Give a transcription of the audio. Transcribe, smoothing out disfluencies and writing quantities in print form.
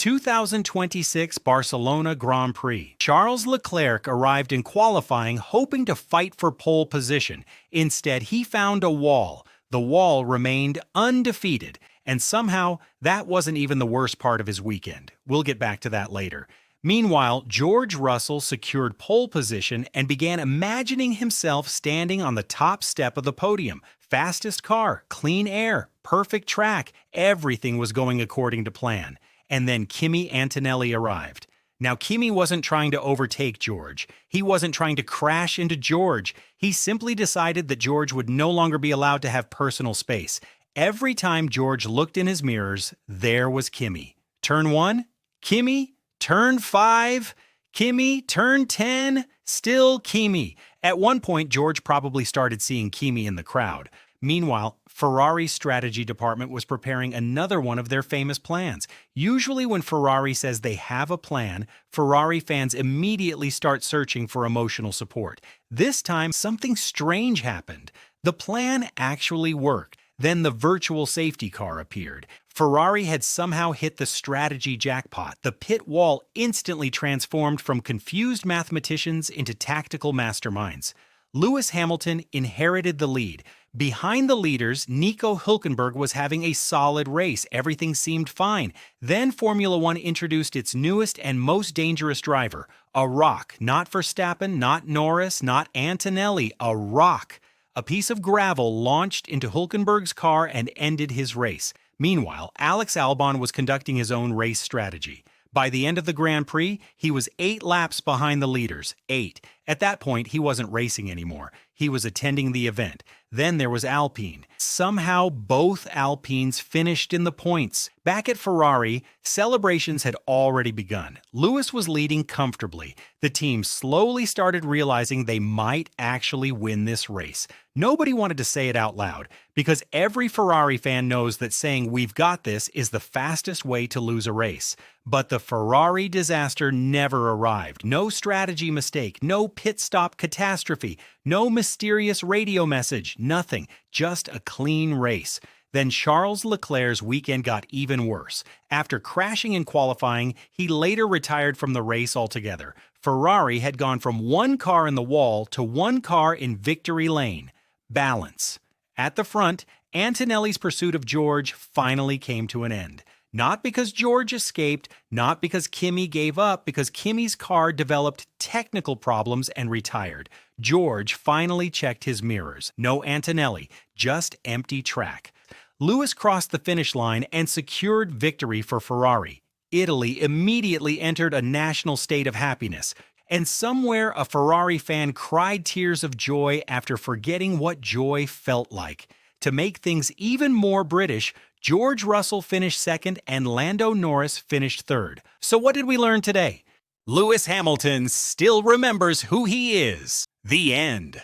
2026 Barcelona Grand Prix. Charles Leclerc arrived in qualifying hoping to fight for pole position. Instead, he found a wall. The wall remained undefeated, and somehow that wasn't even the worst part of his weekend. We'll get back to that later. Meanwhile, George Russell secured pole position and began imagining himself standing on the top step of the podium. Fastest car, clean air, perfect track, everything was going according to plan. And then Kimi Antonelli arrived. Now, Kimi wasn't trying to overtake George. He wasn't trying to crash into George. He simply decided that George would no longer be allowed to have personal space. Every time George looked in his mirrors, there was Kimi. Turn 1, Kimi. Turn 5, Kimi. Turn 10, still Kimi. At one point, George probably started seeing Kimi in the crowd. Meanwhile, Ferrari's strategy department was preparing another one of their famous plans. Usually when Ferrari says they have a plan, Ferrari fans immediately start searching for emotional support. This time, something strange happened. The plan actually worked. Then the virtual safety car appeared. Ferrari had somehow hit the strategy jackpot. The pit wall instantly transformed from confused mathematicians into tactical masterminds. Lewis Hamilton inherited the lead. Behind the leaders, Nico Hülkenberg was having a solid race. Everything seemed fine. Then Formula One introduced its newest and most dangerous driver, a rock. Not Verstappen, not Norris, not Antonelli, a rock. A piece of gravel launched into Hülkenberg's car and ended his race. Meanwhile, Alex Albon was conducting his own race strategy. By the end of the Grand Prix, he was 8 laps behind the leaders. 8. At that point, he wasn't racing anymore. He was attending the event. Then there was Alpine. Somehow, both Alpines finished in the points. Back at Ferrari, celebrations had already begun. Lewis was leading comfortably. The team slowly started realizing they might actually win this race. Nobody wanted to say it out loud, because every Ferrari fan knows that saying "we've got this" is the fastest way to lose a race. But the Ferrari disaster never arrived. No strategy mistake, no pit stop catastrophe, no mysterious radio message, nothing, just a clean race. Then Charles Leclerc's weekend got even worse. After crashing in qualifying, he later retired from the race altogether. Ferrari had gone from one car in the wall to one car in victory lane. Balance. At the front, Antonelli's pursuit of George finally came to an end. Not because George escaped, not because Kimi gave up, because Kimi's car developed technical problems and retired. George finally checked his mirrors. No Antonelli, just empty track. Lewis crossed the finish line and secured victory for Ferrari. Italy immediately entered a national state of happiness. And somewhere a Ferrari fan cried tears of joy after forgetting what joy felt like. To make things even more British, George Russell finished second and Lando Norris finished third. So what did we learn today? Lewis Hamilton still remembers who he is. The end.